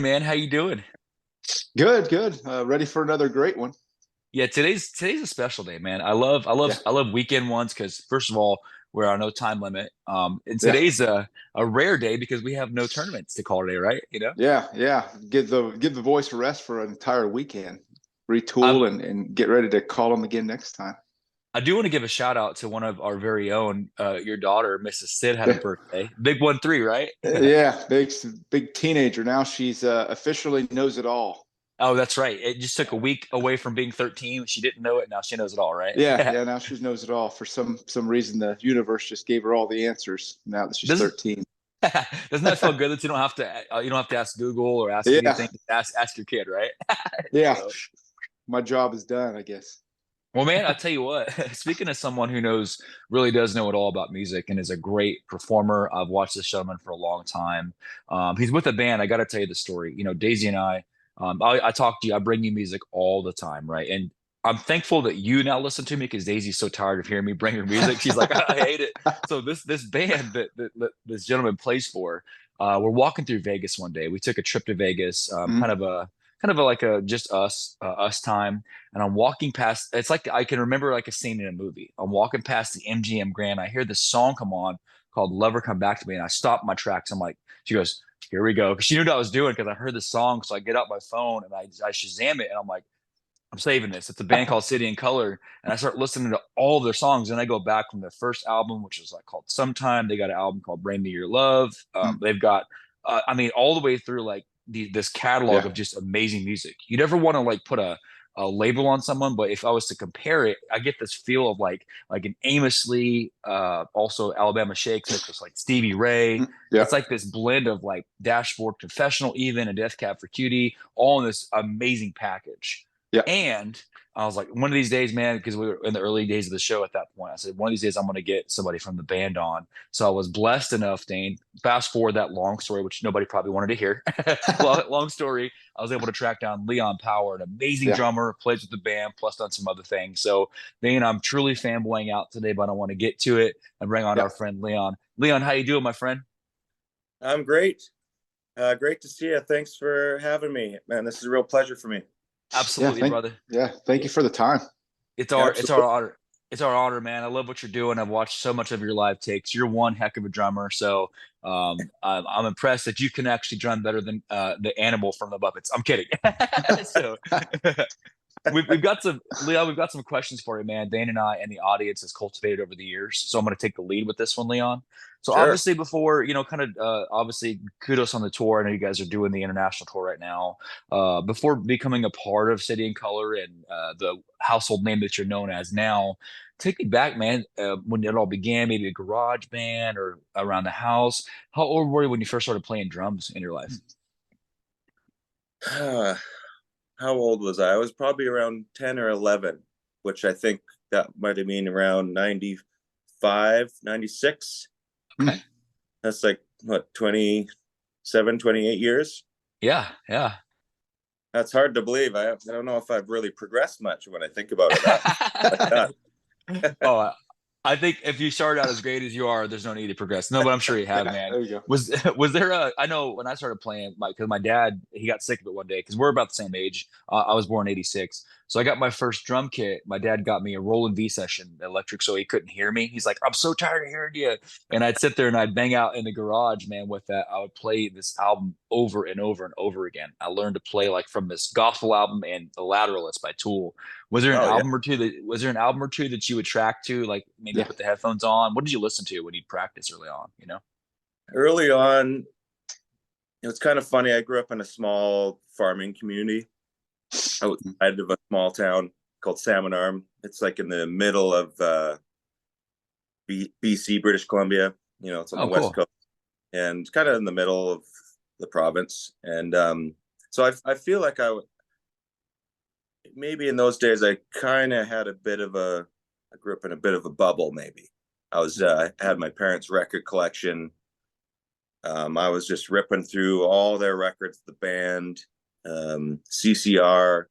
man. How you doing? Good, good. Ready for another great one. Yeah, today's a special day, man. I love weekend ones because first of all, we're on no time limit. And Yeah, today's a rare day because we have no tournaments to call today, right? yeah. Give the voice a rest for an entire weekend. Um, Retool and get ready to call them again next time. I do want to give a shout out to one of our very own, your daughter, Mrs. Sid, had a Yeah, birthday. Big 1-3, right? yeah. Big teenager now. She's officially knows it all. Oh, that's right. It just took a week away from being 13. She didn't know it. Now she knows it all, right? Yeah, yeah. Now she knows it all. For some reason, the universe just gave her all the answers. Now that she's Doesn't 13. doesn't that feel good that you don't have to ask Google or ask Yeah, anything? Just ask your kid, right? yeah. So, My job is done, I guess. well, man, I'll tell you what, speaking of someone who really does know it all about music and is a great performer, I've watched this gentleman for a long time. He's with a band. I got to tell you the story. Daisy and I talk to you, I bring you music all the time, right? And I'm thankful that you now listen to me because Daisy's so tired of hearing me bring her music. She's like, I hate it. So this band that this gentleman plays for, we're walking through Vegas one day. We took a trip to Vegas, Mhm. kind of a like a just us time, and I'm walking past. It's like I can remember like a scene in a movie. I'm walking past the MGM Grand. I hear this song come on called "Lover Come Back to Me," and I stop my tracks. I'm like, she goes, "Here we go," because she knew what I was doing because I heard the song. So I get out my phone and I Shazam it, and I'm like, I'm saving this. It's a band called City and Color, and I start listening to all of their songs. And I go back from their first album, which is like called Sometime. They got an album called Bring Me Your Love. They've got, I mean, all the way through like this catalog Yeah, of just amazing music. You never want to like put a label on someone, but if I was to compare it, I get this feel of like an Amos Lee, also Alabama Shakes mixed with like Stevie Ray. Mhm. Yeah, It's like this blend of like Dashboard Confessional, even and Death Cab for Cutie, all in this amazing package. yeah. And I was like, one of these days, man, because we were in the early days of the show at that point. I said, one of these days, I'm going to get somebody from the band on. So I was blessed enough, Dane. Fast forward that long story, which nobody probably wanted to hear. Long story. I was able to track down Leon Power, an amazing Yeah. drummer, plays with the band, plus done some other things. So, Dane, I'm truly fanboying out today, but I want to get to it and bring on Yeah. our friend Leon. Leon, how you doing, my friend? I'm great. Great to see you. Thanks for having me, man. This is a real pleasure for me. Yeah. Absolutely, Thank brother. yeah. Thank you for the time. It's our Absolutely. honor. It's our honor, man. I love what you're doing. I've watched so much of your live takes. You're one heck of a drummer. So I'm impressed that you can actually drum better than the animal from the Muppets. I'm kidding. So we've got some Leon. We've got some questions for you, man. Dane and I and the audience has cultivated over the years. So I'm going to take the lead with this one, Leon. So Sure. obviously, before kind of obviously, kudos on the tour. I know you guys are doing the international tour right now. Before becoming a part of City and Color and the household name that you're known as now, take me back, man. When it all began, maybe a garage band or around the house. How old were you when you first started playing drums in your life? How old was I? I was probably around 10 or 11, which I think that might have been around 95, 96. Mm. That's like, what, 27, 28 years? Yeah, yeah. That's hard to believe. I don't know if I've really progressed much when I think about it like that. Oh, I think if you start out as great as you are, there's no need to progress. No, but I'm sure you have, Yeah. man. There you go. Was there a? I know when I started playing, because my dad he got sick of it one day because we're about the same age. I was born '86, so I got my first drum kit. My dad got me a Roland V session electric, so he couldn't hear me. He's like, "I'm so tired of hearing you," and I'd sit there and I'd bang out in the garage, man. With that, I would play this album over and over and over again. I learned to play like from this gospel album and The Lateralist by Tool. Oh, yeah. Was there an album or two that you would track to, like maybe Yeah. put the headphones on? What did you listen to when you'd practice early on? Early on, it was kind of funny. I grew up in a small farming community Mm. outside of a small town called Salmon Arm. It's like in the middle of BC, British Columbia. It's on the Oh, west cool. coast and kind of in the middle of the province. And so I feel like maybe in those days I kind of had I grew up in a bit of a bubble. Maybe I had my parents' record collection. I was just ripping through all their records, the band, CCR,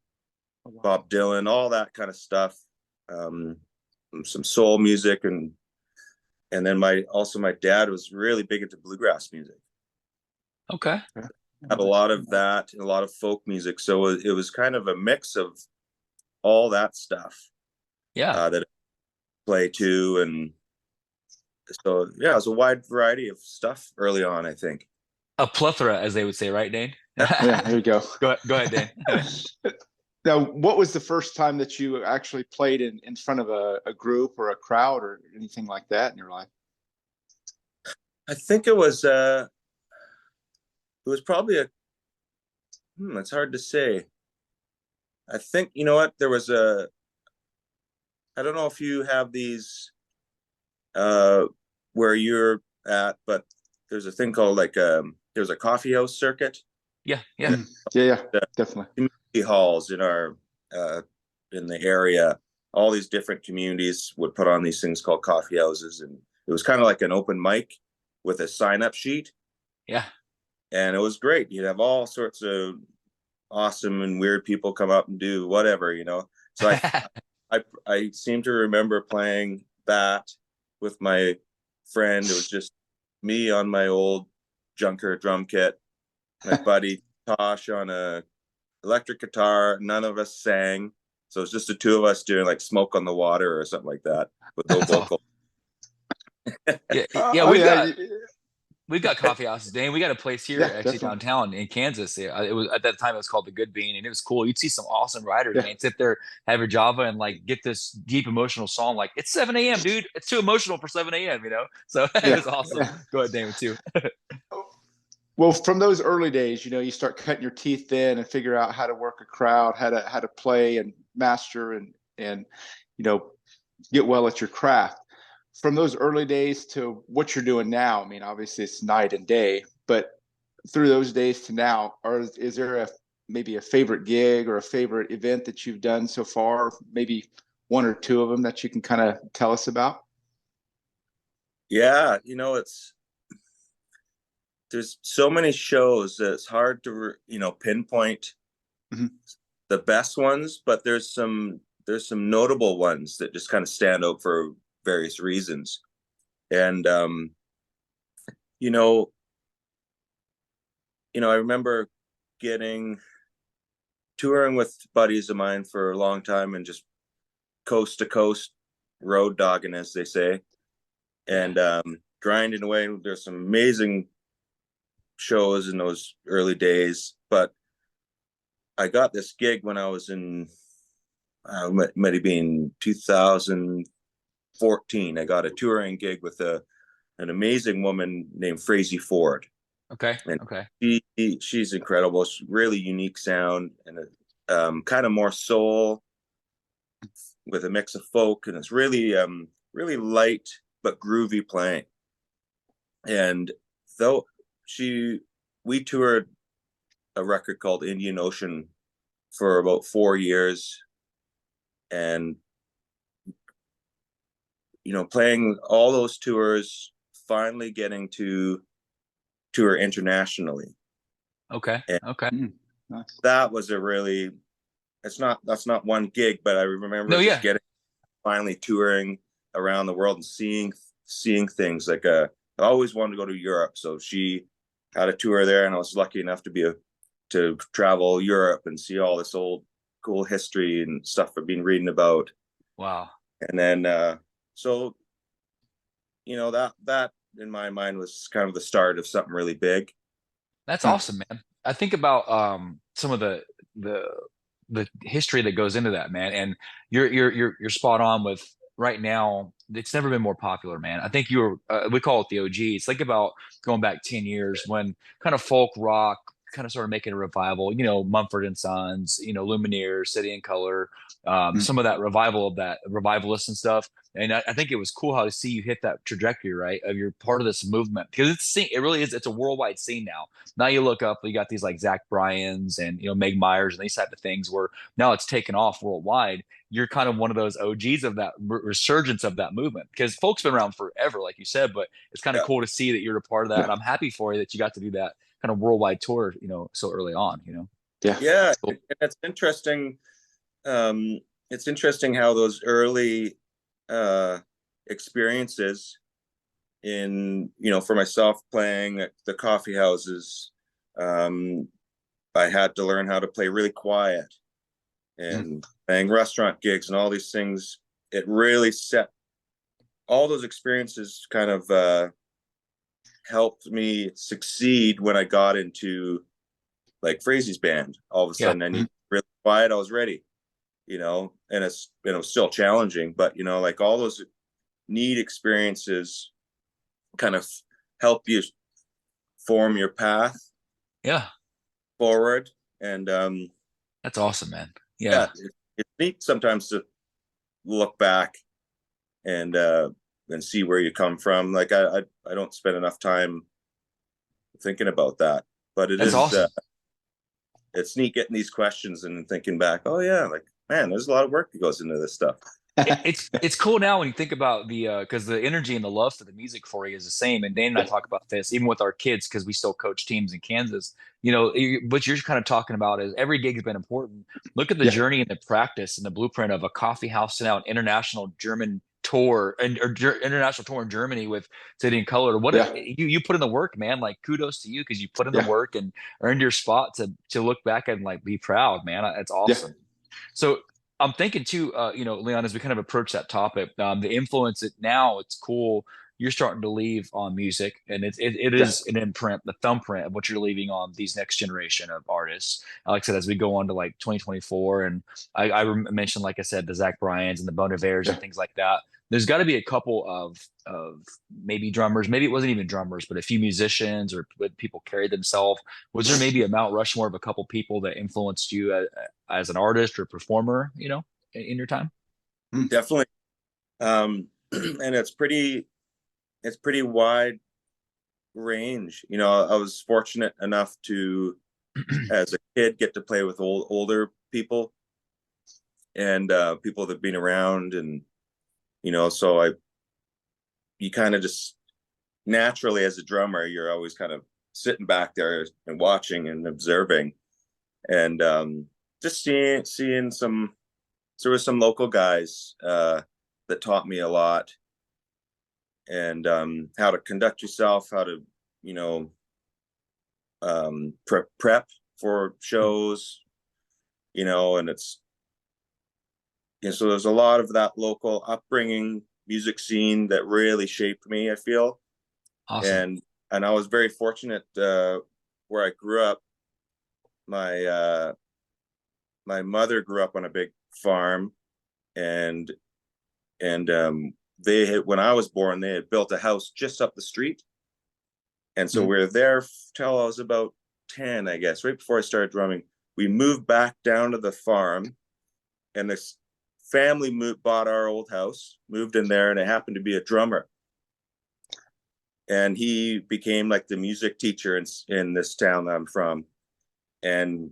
Oh, wow. Bob Dylan, all that kind of stuff. Um, some soul music, and then my dad was really big into bluegrass music. Okay. had a lot of that, a lot of folk music. So it was kind of a mix of all that stuff Yeah. that I play to. And so, yeah, it was a wide variety of stuff early on, I think. A plethora, as they would say, right, Dane? Yeah, there you go. Go ahead, Dane. Now, what was the first time that you actually played in front of a group or a crowd or anything like that in your life? I think it was probably it's hard to say. I think, you know what, I don't know if you have these where you're at, but there's a thing called there's a coffee house circuit. Yeah, yeah. Yeah, definitely. Community halls in the area. All these different communities would put on these things called coffee houses, and it was kind of like an open mic with a sign-up sheet. Yeah. And it was great. You'd have all sorts of awesome and weird people come up and do whatever, So I seem to remember playing that with my friend. It was just me on my old Junker drum kit, my buddy Tosh on a electric guitar. None of us sang, so it was just the two of us doing like "Smoke on the Water" or something like that with no vocal. Yeah, we've got coffee houses, Dane. We got a place here actually definitely. downtown in Kansas. It was at that time it was called the Good Bean, and it was cool. You'd see some awesome writers, man, sit there, have your Java, and like get this deep emotional song. Like it's 7 a.m., dude. It's too emotional for 7 a.m. So it was awesome. Go ahead, Dane, too. Well, from those early days, you start cutting your teeth in and figure out how to work a crowd, how to play and master and get well at your craft. From those early days to what you're doing now, I mean, obviously it's night and day, but through those days to now, is there maybe a favorite gig or a favorite event that you've done so far? Maybe one or two of them that you can kind of tell us about? Yeah, there's so many shows that it's hard to pinpoint the best ones, but there's some notable ones that just kind of stand out for various reasons. And I remember touring with buddies of mine for a long time and just coast to coast road dogging, as they say, and grinding away. There's some amazing shows in those early days, but I got this gig when I was in might have been 2014. I got a touring gig with an amazing woman named Frazee Ford. Okay. And okay. She's incredible. She's really unique sound and kind of more soul with a mix of folk, and it's really really light but groovy playing. And we toured a record called Indian Ocean for about 4 years, and playing all those tours, finally getting to tour internationally. Okay. That was that's not one gig, but I remember getting finally touring around the world and seeing things. Like I always wanted to go to Europe, so she had a tour there, and I was lucky enough to travel Europe and see all this old cool history and stuff I've been reading about. Wow. And then so that in my mind was kind of the start of something really big. That's awesome, man. I think about some of the history that goes into that, man. And you're spot on with right now. It's never been more popular, man. I think we call it the OGs. Think about going back 10 years when kind of folk rock kind of started making a revival, Mumford and Sons, Lumineers, City and Color, some of that revival of that revivalists and stuff. And I think it was cool how to see you hit that trajectory, right? Of you're part of this movement because it really is. It's a worldwide scene now. Now you look up, you got these like Zach Bryans and Meg Myers and these type of things where now it's taken off worldwide. You're kind of one of those OGs of that resurgence of that movement because folks been around forever, like you said. But it's kind of cool to see that you're a part of that, and I'm happy for you that you got to do that kind of worldwide tour, so early on. Yeah, cool. And it's interesting. It's interesting how those early experiences for myself playing at the coffee houses, Um, I had to learn how to play really quiet, and playing restaurant gigs and all these things. It really set all those experiences kind of helped me succeed when I got into like Frazie's band. All of a Yeah. sudden, I need really quiet. I was ready, and it was still challenging, but like all those neat experiences kind of help you form your path Yeah. forward. And That's awesome, man. yeah, Yeah. it's neat sometimes to look back and see where you come from. Like I don't spend enough time thinking about that, but it That's is awesome. it's neat getting these questions and thinking back. Oh yeah, like man, there's a lot of work that goes into this stuff. It's cool now when you think about the because the energy and the love for the music for you is the same. And Dane and I talk about this even with our kids because we still coach teams in Kansas. What you're kind of talking about is every gig has been important. Look at the Yeah. journey and the practice and the blueprint of a coffee house and now an international German tour and international tour in Germany with City and Color. Yeah. You put in the work, man. Like kudos to you because you put in the Yeah. work and earned your spot to look back and like be proud, man. That's Yeah. awesome. So I'm thinking too, Leon, as we kind of approach that topic, the influence that now it's cool. You're starting to leave on music, and it Yeah. is an imprint, the thumbprint of what you're leaving on these next generation of artists. Like I said, as we go on to like 2024, and I mentioned, like I said, the Zach Bryans and the Bon Ivers and Yeah. things like that. There's got to be a couple of maybe drummers, maybe it wasn't even drummers, but a few musicians or people carried themselves. Was there maybe a Mount Rushmore of a couple people that influenced you as an artist or performer, in your time? Definitely. And it's pretty wide range. I was fortunate enough to, as a kid, get to play with older people and people that have been around, and so you kind of just naturally, as a drummer, you're always kind of sitting back there and watching and observing, and just seeing some. So there was some local guys that taught me a lot, and how to conduct yourself, how to you know prep for shows, and so there's a lot of that local upbringing music scene that really shaped me, I feel. Awesome. And I was very fortunate where I grew up. My uh my mother grew up on a big farm, and they had, when I was born, they had built a house just up the street. And so we were there till I was about 10, I guess, right before I started drumming. We moved back down to the farm, and this family bought our old house, moved in there, and it happened to be a drummer. And he became like the music teacher in this town that I'm from. And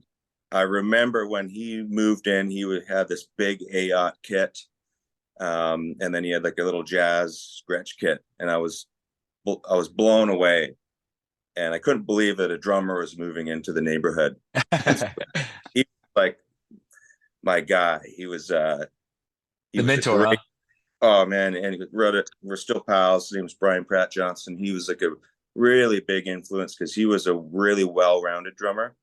I remember when he moved in, had this big AOT kit. And then he had like a little jazz scratch kit. And I was blown away. And I couldn't believe that a drummer was moving into the neighborhood. And so he was like my guy. He The was a mentor, huh? great, oh man, and he wrote it. We're still pals. His name was Brian Pratt Johnson. He was like a really big influence because he was a really well-rounded drummer.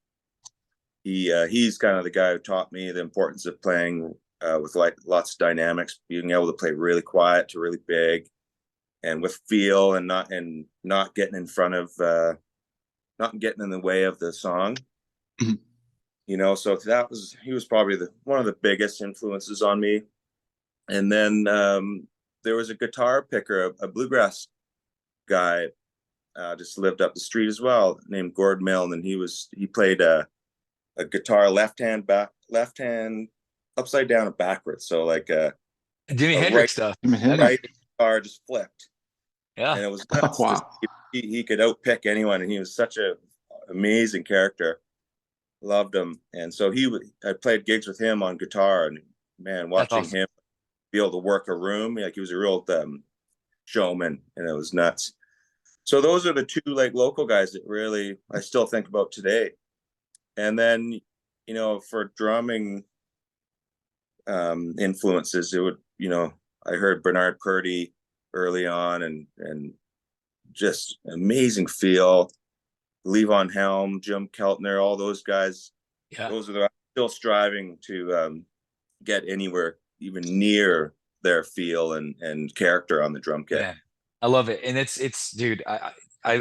He's kind of the guy who taught me the importance of playing with like lots of dynamics, being able to play really quiet to really big, and with feel, and not getting in front of not getting in the way of the song. So he was probably one of the biggest influences on me. And then there was a guitar picker, a bluegrass guy, just lived up the street as well, named Gord Milne, and he played a guitar left hand upside down and backwards, so like Jimi a Hendrix stuff. Okay. right guitar just flipped, Yeah. and it was Oh, nuts. wow. He could outpick anyone, and he was such a amazing character. Loved him. And so I played gigs with him on guitar, and man, That's watching awesome. him be able to work a room, like he was a real showman, and it was nuts. So those are the two like local guys that really I still think about today. And then, for drumming influences, it would, I heard Bernard Purdy early on, and just amazing feel. Levon Helm, Jim Keltner, all those guys. Yeah. Those are the still striving to get anywhere even near their feel and character on the drum kit. Man, I love it. And it's dude,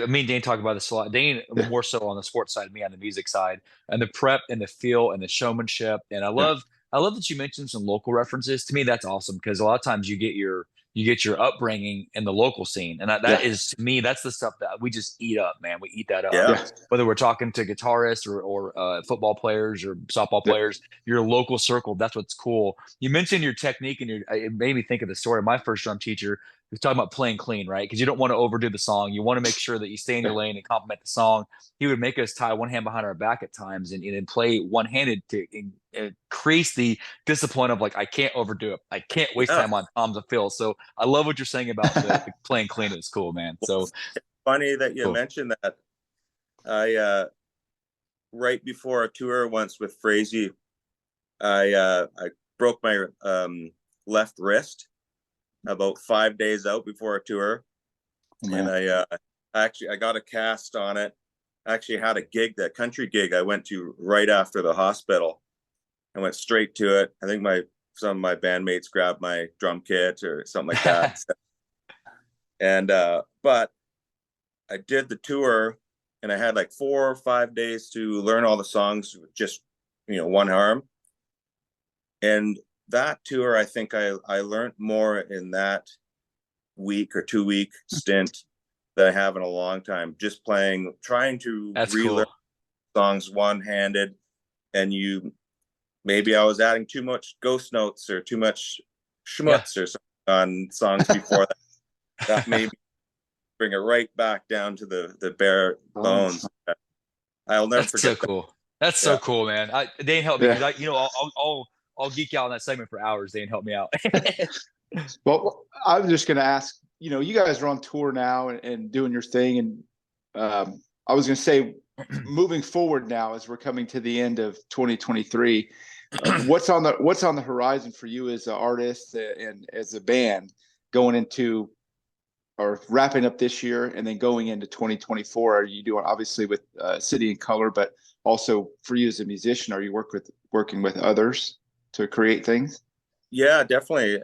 me and Dane talk about this a lot. Dane Yeah. more so on the sports side, me on the music side, and the prep and the feel and the showmanship. And Yeah. I love that you mentioned some local references. To me, that's awesome because a lot of times you get your upbringing in the local scene. And that Yeah. is, to me, that's the stuff that we just eat up, man. We eat that up. Yeah. Yeah. Whether we're talking to guitarists or football players or softball Yeah. players, your local circle, that's what's cool. You mentioned your technique and it made me think of the story. My first drum teacher was talking about playing clean, right? Because you don't want to overdo the song. You want to make sure that you stay in your Yeah. lane and complement the song. He would make us tie one hand behind our back at times and play one-handed to increase the discipline of like, I can't overdo it. I can't waste Yeah. time on toms of fills. So I love what you're saying about the playing clean. It's cool, man. So Funny that you cool. mentioned that. I right before a tour once with Frazee, I broke my left wrist about 5 days out before a tour, and I got a cast on it. I actually had a gig, that country gig I went to right after the hospital. I went straight to it. I think some of my bandmates grabbed my drum kit or something like that. And but I did the tour, and I had like 4 or 5 days to learn all the songs with just one arm. And that tour, I think I learned more in that week or 2 week stint that I have in a long time. Just trying to That's relearn cool. songs one-handed, and maybe I was adding too much ghost notes or too much schmutz or something on songs before that. That made me bring it right back down to the bare bones. I'll never That's so forget that. cool. That's so Yeah. cool, man. Dane helped me Yeah. because I'll geek out on that segment for hours. Dane help me out. Well, I was just going to ask, you guys are on tour now and doing your thing. And I was going to say, moving forward now, as we're coming to the end of 2023, what's on the horizon for you as an artist and as a band going into or wrapping up this year and then going into 2024? Are you doing obviously with City and Color, but also for you as a musician, are you working with others to create things? Yeah, definitely.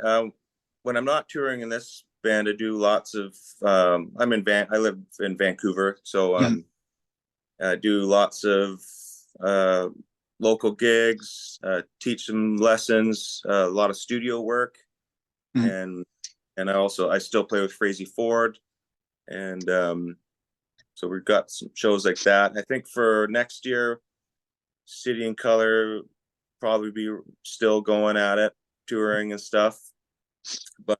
When I'm not touring in this band, I do lots of. I live in Vancouver, so I do lots of local gigs, teach some lessons, a lot of studio work, and I still play with Frazee Ford, and so we've got some shows like that. I think for next year, City and Color probably be still going at it, touring and stuff. But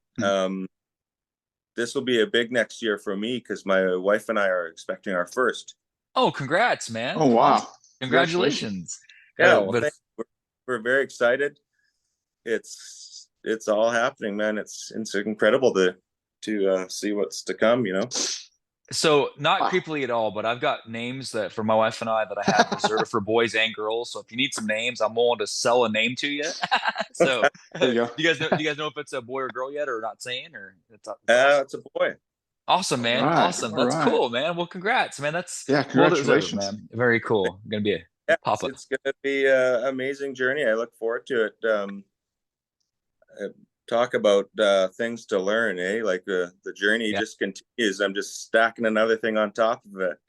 this will be a big next year for me because my wife and I are expecting our first. Oh, congrats, man. Oh, wow. Awesome. Congratulations. Yeah, well, But we're very excited. It's all happening, man. It's incredible to see what's to come, so not creepily at all, but I've got names that for my wife and I that I have reserved for boys and girls. So if you need some names, I'm willing to sell a name to you. So There you go. do you guys know if it's a boy or girl yet, or not saying, or It's a boy. awesome, man. All right. Awesome. All That's right. cool, man. Well, congrats, man. That's Yeah, well deserved, congratulations. man. Very cool. Gonna be Yeah, a pop up. it's going to be an amazing journey. I look forward to it. Talk about things to learn, eh? Like the journey just continues. I'm just stacking another thing on top of it.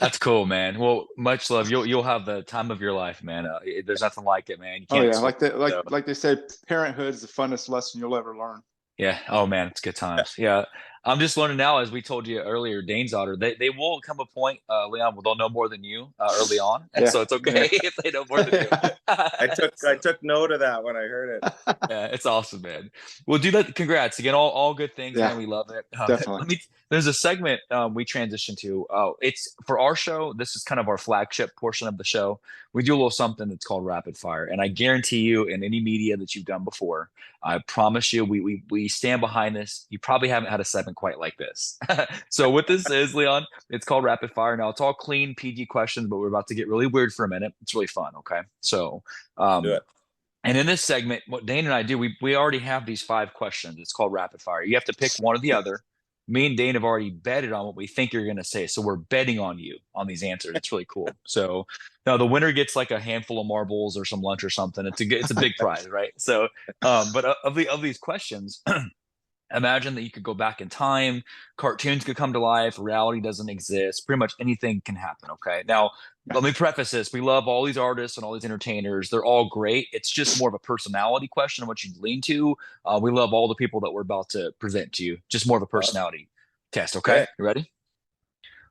That's cool, man. Well, much love. You'll have the time of your life, man. There's nothing like it, man. You Oh can't yeah, explain it, so. like they say, parenthood is the funnest lesson you'll ever learn. Yeah. Oh man, it's good times. Yeah. I'm just learning now, as we told you earlier, Dane's daughter, they will come a point, Leon, where they'll know more than you early on. And Yeah. so it's okay if they know more than you. I took note of that when I heard it. Yeah, it's awesome, man. We'll do that. Congrats again. All good things, Yeah, man. We love it. definitely. There's a segment we transition to. It's for our show. This is kind of our flagship portion of the show. We do a little something that's called rapid fire, and I guarantee you, in any media that you've done before, I promise you, we stand behind this. You probably haven't had a segment quite like this. So what this is, Leon, it's called rapid fire. Now it's all clean PG questions, but we're about to get really weird for a minute. It's really fun. Okay, so. Do it. And in this segment, what Dane and I do, we already have these 5 questions. It's called rapid fire. You have to pick one or the other. me and Dane have already betted on what we think you're going to say. So we're betting on you on these answers. It's really cool. So now the winner gets like a handful of marbles or some lunch or something. It's a big prize, right? So, but of these questions, imagine that you could go back in time, cartoons could come to life, reality doesn't exist, pretty much anything can happen. Okay. Now, let me preface this. We love all these artists and all these entertainers. They're all great. It's just more of a personality question of what you lean to. We love all the people that we're about to present to you. Just more of a personality test. Okay. Yeah. You ready?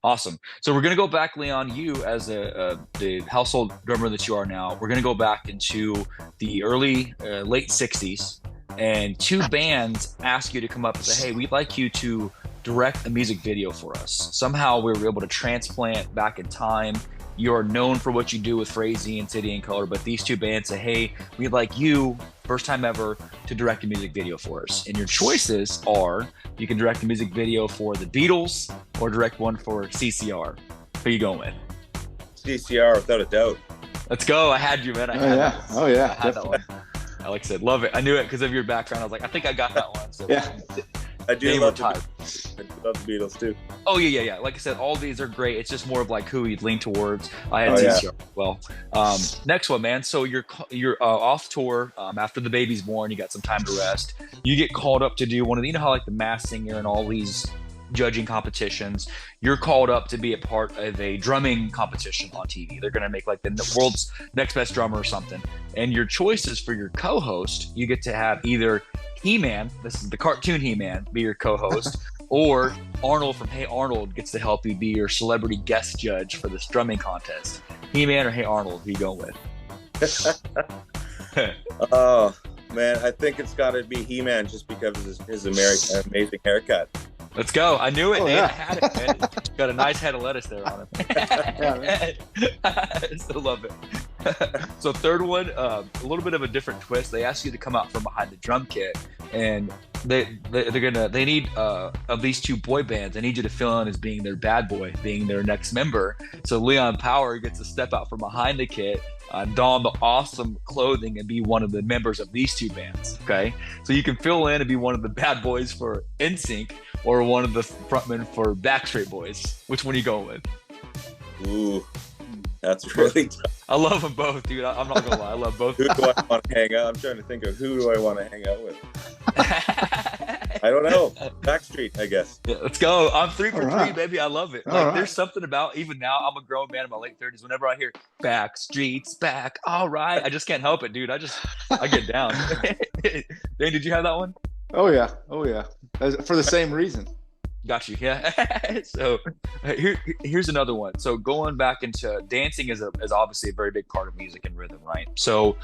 Awesome. So we're going to go back, Leon, you as the household drummer that you are now. We're going to go back into the late 60s, and two bands ask you to come up and say, hey, we'd like you to direct a music video for us. Somehow we were able to transplant back in time. You're known for what you do with Frazee and City and Color, but these two bands say, hey, we'd like you, first time ever, to direct a music video for us. And your choices are, you can direct a music video for the Beatles or direct one for CCR. Who are you going with? CCR, without a doubt. Let's go. I had you, man. I had that. Oh yeah. I had that one. Like I said, love it. I knew it because of your background. I was like, I think I got that one. So Yeah. I do love the Beatles too. Oh yeah. Like I said, all these are great. It's just more of like who you'd lean towards. I had Oh, yeah. CCR as well. Next one, man. So you're off tour after the baby's born. You got some time to rest. You get called up to do one of the, you know how like the Masked Singer and all these judging competitions. You're called up to be a part of a drumming competition on TV. They're gonna make like the world's next best drummer or something. And your choices for your co-host, you get to have either He-Man, this is the cartoon He-Man, be your co-host, or Arnold from Hey Arnold gets to help you be your celebrity guest judge for this drumming contest. He-Man or Hey Arnold, who you going with? Oh man, I think it's got to be He-Man just because of his amazing haircut. Let's go. I knew it, Oh, man. yeah. I had it, man. Got a nice head of lettuce there on him. I still love it. So third one, a little bit of a different twist. They ask you to come out from behind the drum kit, and they need of these two boy bands. They need you to fill in as being their bad boy, being their next member. So Leon Power gets to step out from behind the kit, don the awesome clothing, and be one of the members of these two bands. Okay, so you can fill in and be one of the bad boys for NSYNC or one of the frontmen for Backstreet Boys. Which one are you going with? Ooh, that's really tough. I love them both, dude. I'm not gonna lie, I love both. Who do I want to hang out? I'm trying to think of who do I want to hang out with. I don't know. Backstreet, I guess. Yeah, let's go. I'm 3 for All 3, right. baby. I love it. All Like, right. there's something about, even now, I'm a grown man in my late 30s. Whenever I hear Backstreet's back, all right, I just can't help it, dude. I get down. Dane, did you have that one? Oh yeah. For the same reason. Got you. Yeah. So here's another one. So going back into dancing is obviously a very big part of music and rhythm, right? So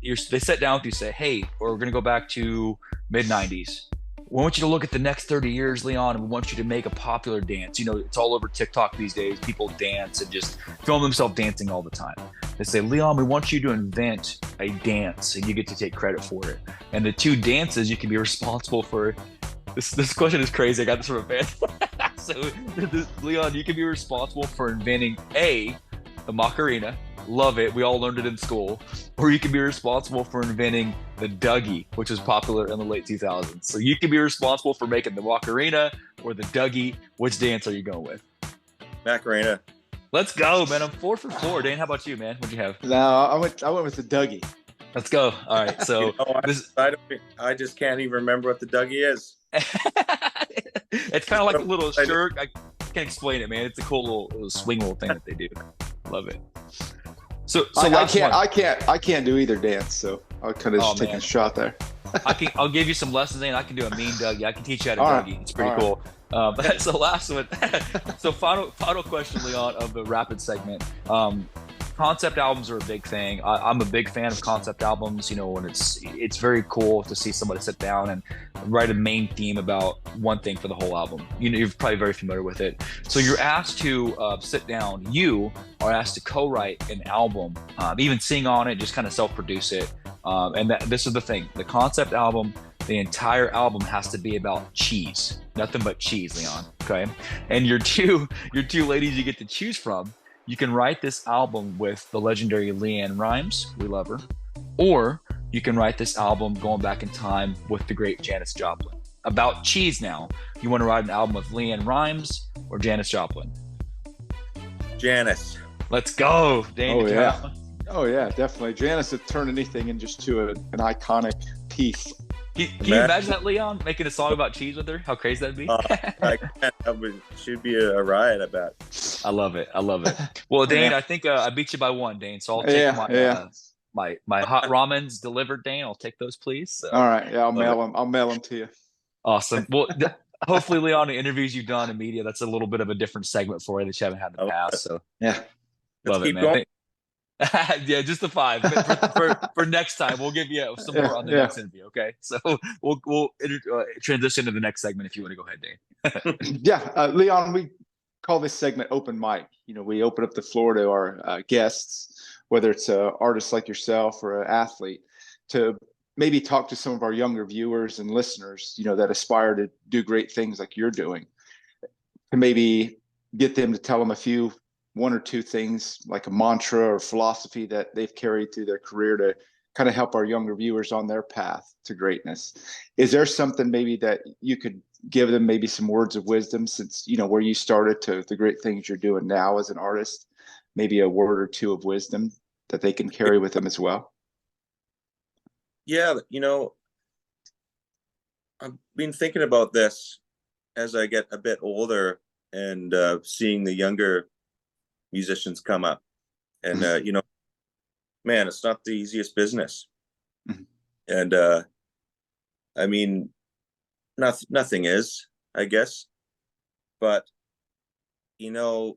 they sit down with you, say, hey, we're gonna go back to mid 90s. We want you to look at the next 30 years, Leon, and we want you to make a popular dance. You know, it's all over TikTok these days. People dance and just film themselves dancing all the time. They say, Leon, we want you to invent a dance, and you get to take credit for it. And the two dances you can be responsible for. This question is crazy. I got this from a fan. So, Leon, you can be responsible for inventing the Macarena. Love it. We all learned it in school. Or you can be responsible for inventing the Dougie, which was popular in the late 2000s. So you can be responsible for making the Macarena or the Dougie. Which dance are you going with? Macarena. Let's go, man. I'm 4 for 4. Dane, how about you, man? What'd you have? No, I went with the Dougie. Let's go. All right. So You know, I just can't even remember what the Dougie is. it's kind of like a little shirt. I can't explain it, man. It's a cool little swing little thing that they do. Love it. So I can't do either dance, so I'll kind of just take a shot there. I'll give you some lessons, and I can do a mean Dougie. I can teach you how to All Dougie. right. It's pretty cool. So last one. So final question, Leon, of the rapid segment. Concept albums are a big thing. I'm a big fan of concept albums, you know, and it's very cool to see somebody sit down and write a main theme about one thing for the whole album. You know, you're probably very familiar with it. So you're asked to sit down. You are asked to co-write an album, even sing on it, just kind of self-produce it. And this is the thing. The concept album, the entire album has to be about cheese. Nothing but cheese, Leon. Okay? And your two ladies you get to choose from, you can write this album with the legendary Leanne Rimes, we love her, or you can write this album going back in time with the great Janis Joplin. about cheese now. You want to write an album with Leanne Rimes or Janis Joplin? Janis. Let's go, Dane. Oh yeah. Oh yeah, definitely. Janis would turn anything into an iconic piece. Can you imagine that, Leon, making a song about cheese with her? How crazy that'd be. I can't. Should be a riot, I bet. I love it. I love it. Well, Dane, Yeah. I think I beat you by one, Dane. So I'll take my hot ramens delivered, Dane. I'll take those, please. So, all right. Yeah, I'll mail them to you. awesome. Well, hopefully, Leon, the interviews you've done in media, that's a little bit of a different segment for you that you haven't had in the past. So yeah, love it, man. Going. Yeah, just the 5 for next time. We'll give you some more on the next interview. Okay, so we'll transition to the next segment if you want to go ahead, Dane. Yeah, Leon, we call this segment open mic. We open up the floor to our guests, whether it's an artist like yourself or an athlete, to maybe talk to some of our younger viewers and listeners, that aspire to do great things like you're doing, to maybe get them to tell them one or two things like a mantra or philosophy that they've carried through their career to kind of help our younger viewers on their path to greatness. Is there something maybe that you could give them, maybe some words of wisdom, since, where you started to the great things you're doing now as an artist, maybe a word or two of wisdom that they can carry with them as well? Yeah, I've been thinking about this as I get a bit older and seeing the younger musicians come up, and man, it's not the easiest business. And I mean, nothing is, I guess, but I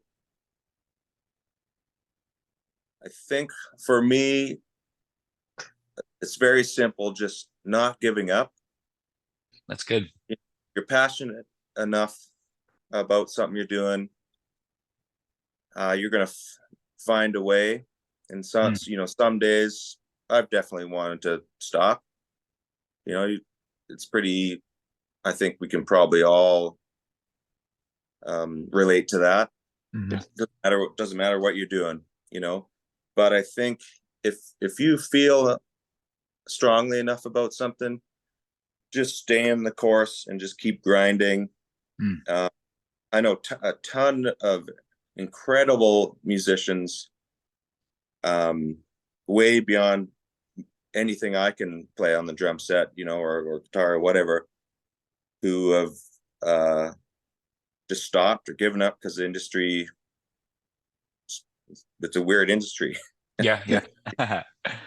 think for me it's very simple, just not giving up. That's good. You're passionate enough about something you're doing, you're gonna find a way. And some days I've definitely wanted to stop. It's pretty, I think we can probably all relate to that. Doesn't matter what you're doing, but I think if you feel strongly enough about something, just stay in the course and just keep grinding. I know a ton of incredible musicians, way beyond anything I can play on the drum set, or guitar or whatever, who have just stopped or given up because the industry, it's a weird industry. Yeah.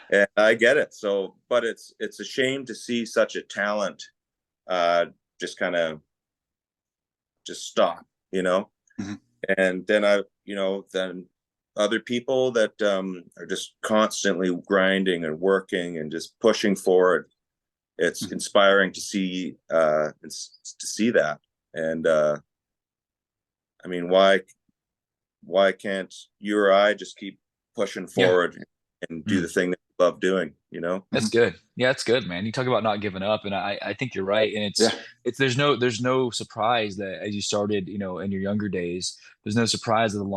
And I get it. So, but it's a shame to see such a talent just kind of just stop, and then then other people that are just constantly grinding and working and just pushing forward. It's inspiring to see that. And I mean, why can't you or I just keep pushing forward and do the thing that we love doing, That's good. Yeah, that's good, man. You talk about not giving up, and I think you're right. And there's no surprise that as you started, in your younger days, there's no surprise of the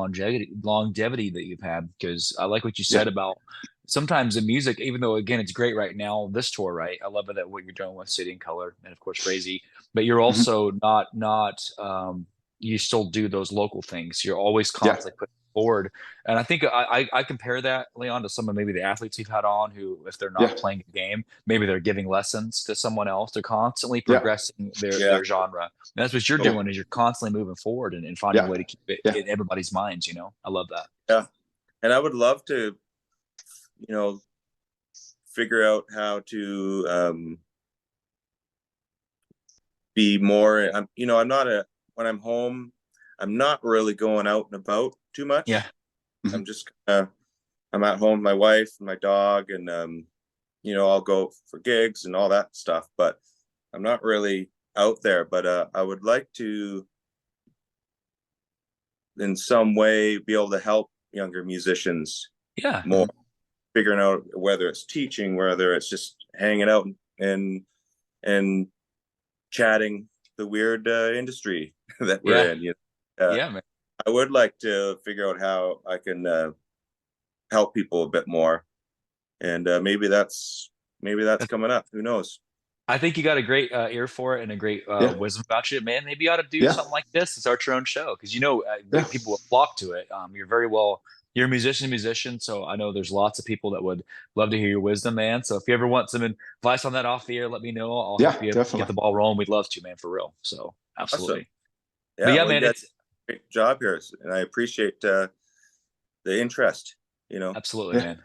longevity that you've had, because I like what you said about sometimes the music, even though again it's great right now, this tour, right? I love it that what you're doing with City and Color and of course Crazy, but you're also not you still do those local things. You're always constantly putting forward. And I think I compare that, Leon, to some of maybe the athletes you've had on who, if they're not playing a game, maybe they're giving lessons to someone else. They're constantly progressing their genre. And that's what you're doing, is you're constantly moving forward and finding a way to keep it in everybody's minds, I love that. Yeah. And I would love to, figure out how to be more, when I'm home, I'm not really going out and about too much. Yeah. I'm just I'm at home with my wife and my dog, and I'll go for gigs and all that stuff, but I'm not really out there. But I would like to in some way be able to help younger musicians more, figuring out whether it's teaching, whether it's just hanging out and chatting the weird industry that we're in. Man. I would like to figure out how I can help people a bit more, and maybe that's coming up. Who knows? I think you got a great ear for it and a great Yeah, wisdom about you, man. Maybe you ought to do yeah, something like this. Start your own show because yeah, people will flock to it. You're very well. You're a musician, so I know there's lots of people that would love to hear your wisdom, man. So if you ever want some advice on that off the air, let me know. I'll help yeah, you get definitely. the ball rolling. We'd love to, man, for real. So Awesome. absolutely. But Yeah, yeah, well, you man, guys it's did a great job here, and I appreciate the interest. You know, absolutely, Yeah, man.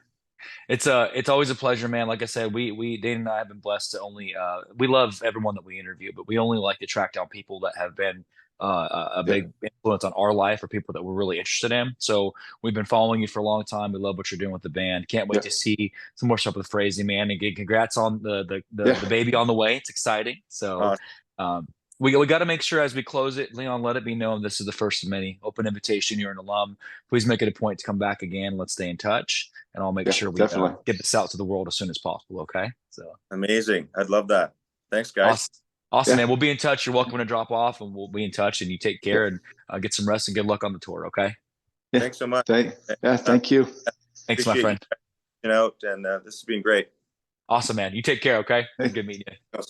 It's always a pleasure, man. Like I said, we Dane and I have been blessed to only we love everyone that we interview, but we only like to track down people that have been a yeah, big influence on our life or people that we're really interested in. So we've been following you for a long time. We love what you're doing with the band. Can't wait yeah, to see some more stuff with Frazee, man. And congrats on yeah. the baby on the way. It's exciting. So uh, um, we got to make sure as we close it, Leon, let it be known this is the first of many. Open invitation. You're an alum. Please make it a point to come back again. Let's stay in touch and I'll make Yeah, sure we definitely. get this out to the world as soon as possible. Okay. So amazing. I'd love that. Thanks, guys. awesome. Awesome, Yeah, man. We'll be in touch. You're welcome to drop off and we'll be in touch and you take yeah, care and get some rest and good luck on the tour. Okay. yeah. Thanks so much. Yeah, I thank you. Thanks, my appreciate you friend. reaching out, and this has been great. Awesome, man. You take care. Okay. It was Hey, good meeting you.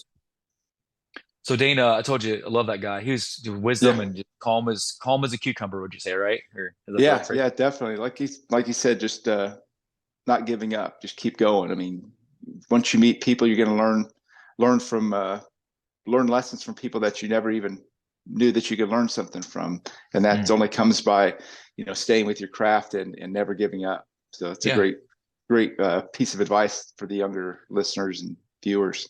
So Dana, I told you, I love that guy. He was wisdom yeah, and just calm as a cucumber, would you say, right? Or is that the right yeah, phrase? yeah, definitely. Like you said, just not giving up. Just keep going. I mean, once you meet people, you're going to learn from learn lessons from people that you never even knew that you could learn something from, and that Mm. only comes by staying with your craft and never giving up. So it's a Yeah. great piece of advice for the younger listeners and viewers.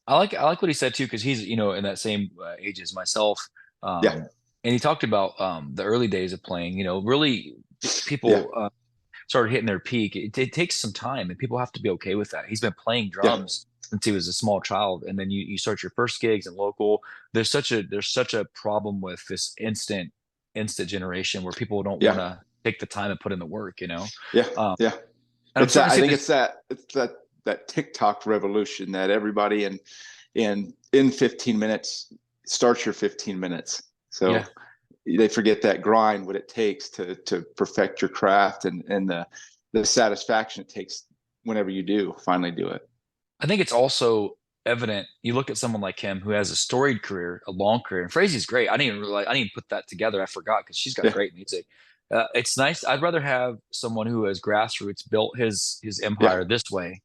I like what he said too, because he's, in that same age as myself. Yeah, And he talked about the early days of playing, really yeah, people started hitting their peak. It takes some time and people have to be okay with that. He's been playing yeah, drums since he was a small child. And then you start your first gigs and local. There's such a problem with this instant generation where people don't want yeah, to take the time and put in the work, yeah, Um, yeah. and I'm It's starting that to I see think this. it's that TikTok revolution that everybody in 15 minutes starts your 15 minutes. Yeah. So they forget that grind, what it takes to perfect your craft and the satisfaction it takes whenever you do finally do it. I think it's also evident. You look at someone like him who has a storied career, a long career, and Frazie's great. I didn't even put that together. I forgot because she's got Yeah, great music. It's nice. I'd rather have someone who has grassroots built his yeah, empire this way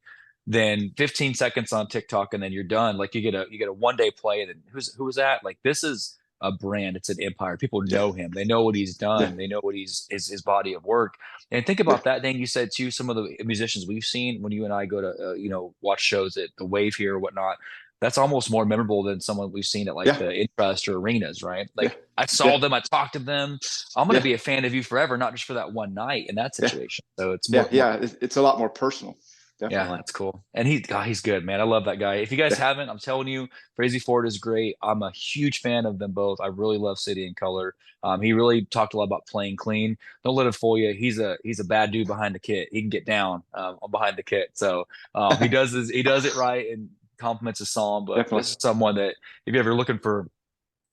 than 15 seconds on TikTok and then you're done. Like you get a 1 day play and then who was that? Like this is a brand. It's an empire. People yeah, know him. They know what he's yeah, done. They know what his body of work. And think yeah, about that thing you said too. Some of the musicians we've seen when you and I go to watch shows at the Wave here or whatnot. That's almost more memorable than someone we've seen at like yeah, the Interest or arenas, right? yeah, Like I saw yeah, them, I talked to them. I'm going to yeah, be a fan of you forever, not just for that one night in that yeah, situation. So it's yeah, more. yeah. It's a lot more personal, Yeah, definitely. that's cool. And he's good, man. I love that guy. If you guys Yeah, haven't, I'm telling you, Crazy Ford is great. I'm a huge fan of them both. I really love City and Color. He really talked a lot about playing clean. Don't let him fool you. He's a bad dude behind the kit. He can get down behind the kit. So he does it right and compliments his song. But this definitely. is someone that if you're ever looking for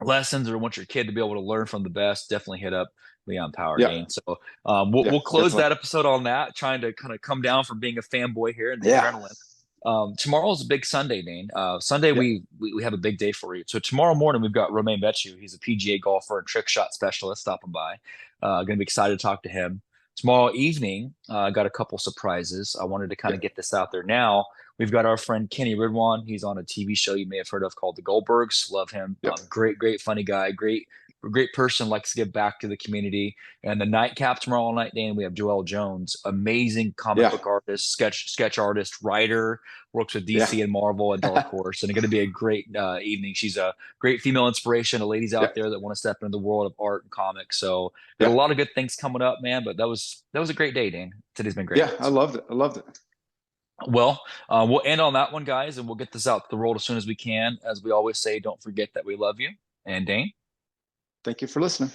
lessons or want your kid to be able to learn from the best, definitely hit up Leon Power, Yeah, Dane. So yeah, we'll close definitely. that episode on that, trying to kind of come down from being a fanboy here and the Yeah, adrenaline. Tomorrow's a big Sunday, Dane. Sunday yeah, we have a big day for you. So tomorrow morning we've got Romain Betchu. He's a PGA golfer and trick shot specialist stopping by. Going to be excited to talk to him. Tomorrow evening, I got a couple surprises. I wanted to kind yeah, of get this out there now. We've got our friend Kenny Ridwan. He's on a TV show you may have heard of called The Goldbergs. Love him. yep, Great funny guy. Great person. Likes to give back to the community. And the nightcap tomorrow night, Dan, we have Joelle Jones, amazing comic yeah, book artist, sketch artist, writer, works with yeah, DC and Marvel and Dark Horse, and it's going to be a great evening. She's a great female inspiration to ladies yeah, out there that want to step into the world of art and comics. So got a yeah, lot of good things coming up, man. But that was a great day, Dan. Today's been great. yeah. I loved it. I loved it. Well, we'll end on that one, guys, and we'll get this out to the world as soon as we can. As we always say, don't forget that we love you. And Dane. Thank you for listening.